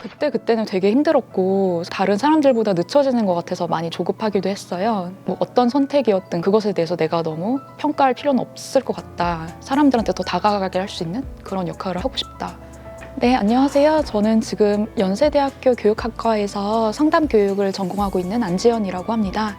그때는 되게 힘들었고 다른 사람들보다 늦춰지는 것 같아서 많이 조급하기도 했어요. 뭐 어떤 선택이었든 그것에 대해서 내가 너무 평가할 필요는 없을 것 같다. 사람들한테 더 다가가게 할 수 있는 그런 역할을 하고 싶다. 네, 안녕하세요. 저는 지금 연세대학교 교육학과에서 상담 교육을 전공하고 있는 안지연이라고 합니다.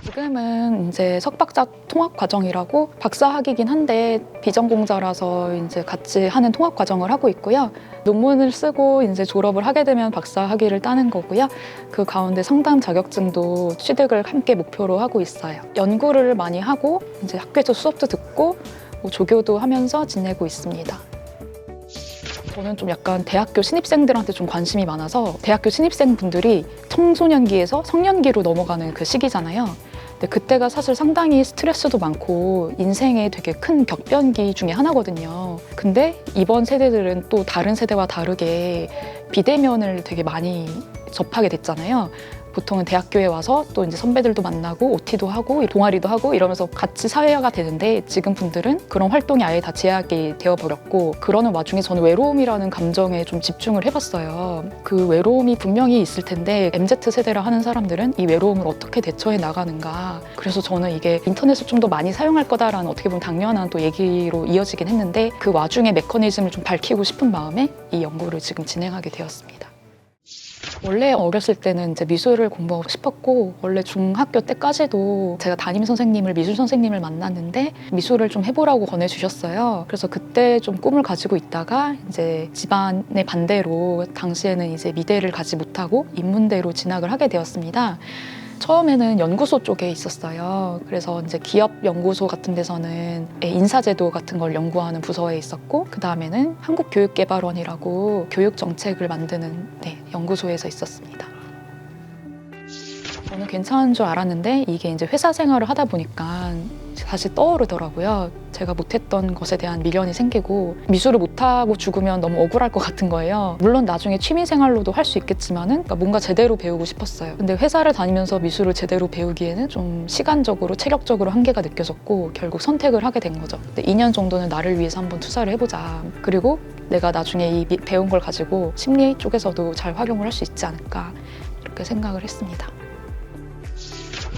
지금은 이제 석박사 통합 과정이라고 박사 학위긴 한데 비전공자라서 이제 같이 하는 통합 과정을 하고 있고요. 논문을 쓰고 이제 졸업을 하게 되면 박사 학위를 따는 거고요. 그 가운데 상담 자격증도 취득을 함께 목표로 하고 있어요. 연구를 많이 하고 이제 학교에서 수업도 듣고 뭐 조교도 하면서 지내고 있습니다. 저는 좀 약간 대학교 신입생들한테 좀 관심이 많아서 대학교 신입생분들이 청소년기에서 성년기로 넘어가는 그 시기잖아요. 근데 그때가 사실 상당히 스트레스도 많고 인생의 되게 큰 격변기 중에 하나거든요. 근데 이번 세대들은 또 다른 세대와 다르게 비대면을 되게 많이 접하게 됐잖아요. 보통은 대학교에 와서 또 이제 선배들도 만나고 OT도 하고 동아리도 하고 이러면서 같이 사회화가 되는데 지금 분들은 그런 활동이 아예 다 제약이 되어버렸고 그러는 와중에 저는 외로움이라는 감정에 좀 집중을 해봤어요. 그 외로움이 분명히 있을 텐데 MZ세대라 하는 사람들은 이 외로움을 어떻게 대처해 나가는가. 그래서 저는 이게 인터넷을 좀 더 많이 사용할 거다라는 어떻게 보면 당연한 또 얘기로 이어지긴 했는데 그 와중에 메커니즘을 좀 밝히고 싶은 마음에 이 연구를 지금 진행하게 되었습니다. 원래 어렸을 때는 이제 미술을 공부하고 싶었고 원래 중학교 때까지도 제가 담임 선생님을 미술 선생님을 만났는데 미술을 좀 해보라고 권해주셨어요. 그래서 그때 좀 꿈을 가지고 있다가 이제 집안의 반대로 당시에는 이제 미대를 가지 못하고 인문대로 진학을 하게 되었습니다. 처음에는 연구소 쪽에 있었어요. 그래서 이제 기업 연구소 같은 데서는 인사제도 같은 걸 연구하는 부서에 있었고 그 다음에는 한국교육개발원이라고 교육 정책을 만드는 연구소에서 있었습니다. 저는 괜찮은 줄 알았는데 이게 이제 회사 생활을 하다 보니까 다시 떠오르더라고요. 제가 못했던 것에 대한 미련이 생기고 미술을 못하고 죽으면 너무 억울할 것 같은 거예요. 물론 나중에 취미생활로도 할 수 있겠지만은 뭔가 제대로 배우고 싶었어요. 근데 회사를 다니면서 미술을 제대로 배우기에는 좀 시간적으로 체력적으로 한계가 느껴졌고 결국 선택을 하게 된 거죠. 근데 2년 정도는 나를 위해서 한번 투자를 해보자. 그리고 내가 나중에 이 배운 걸 가지고 심리 쪽에서도 잘 활용을 할 수 있지 않을까 이렇게 생각을 했습니다.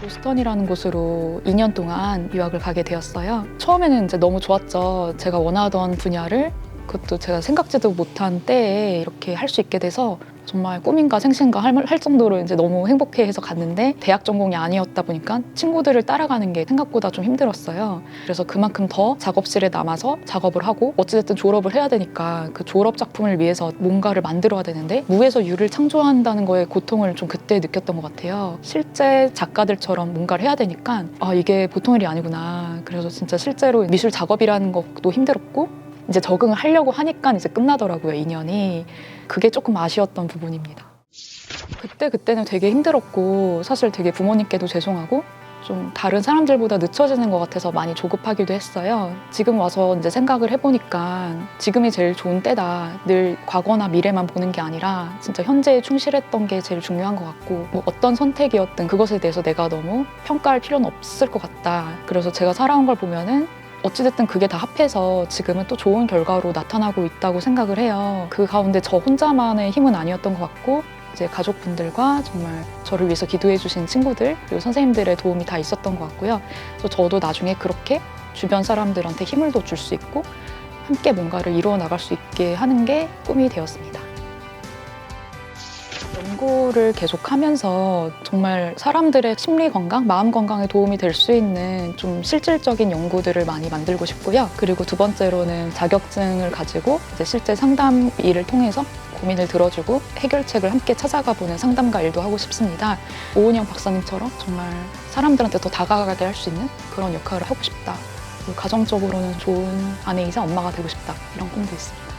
보스턴이라는 곳으로 2년 동안 유학을 가게 되었어요. 처음에는 이제 너무 좋았죠. 제가 원하던 분야를 그것도 제가 생각지도 못한 때에 이렇게 할 수 있게 돼서 정말 꿈인가 생신가 할 정도로 이제 너무 행복해해서 갔는데 대학 전공이 아니었다 보니까 친구들을 따라가는 게 생각보다 좀 힘들었어요. 그래서 그만큼 더 작업실에 남아서 작업을 하고 어찌됐든 졸업을 해야 되니까 그 졸업 작품을 위해서 뭔가를 만들어야 되는데 무에서 유를 창조한다는 거에 고통을 좀 그때 느꼈던 것 같아요. 실제 작가들처럼 뭔가를 해야 되니까 아 이게 보통 일이 아니구나. 그래서 진짜 실제로 미술 작업이라는 것도 힘들었고 이제 적응을 하려고 하니까 이제 끝나더라고요, 2년이. 그게 조금 아쉬웠던 부분입니다. 그때는 되게 힘들었고 사실 되게 부모님께도 죄송하고 좀 다른 사람들보다 늦춰지는 것 같아서 많이 조급하기도 했어요. 지금 와서 이제 생각을 해보니까 지금이 제일 좋은 때다. 늘 과거나 미래만 보는 게 아니라 진짜 현재에 충실했던 게 제일 중요한 것 같고 뭐 어떤 선택이었든 그것에 대해서 내가 너무 평가할 필요는 없을 것 같다. 그래서 제가 살아온 걸 보면은 어찌됐든 그게 다 합해서 지금은 또 좋은 결과로 나타나고 있다고 생각을 해요. 그 가운데 저 혼자만의 힘은 아니었던 것 같고 이제 가족분들과 정말 저를 위해서 기도해 주신 친구들 그리고 선생님들의 도움이 다 있었던 것 같고요. 그래서 저도 나중에 그렇게 주변 사람들한테 힘을 더 줄 수 있고 함께 뭔가를 이루어 나갈 수 있게 하는 게 꿈이 되었습니다. 연구를 계속하면서 정말 사람들의 심리 건강, 마음 건강에 도움이 될 수 있는 좀 실질적인 연구들을 많이 만들고 싶고요. 그리고 두 번째로는 자격증을 가지고 이제 실제 상담 일을 통해서 고민을 들어주고 해결책을 함께 찾아가 보는 상담가 일도 하고 싶습니다. 오은영 박사님처럼 정말 사람들한테 더 다가가게 할 수 있는 그런 역할을 하고 싶다. 가정적으로는 좋은 아내이자 엄마가 되고 싶다. 이런 꿈도 있습니다.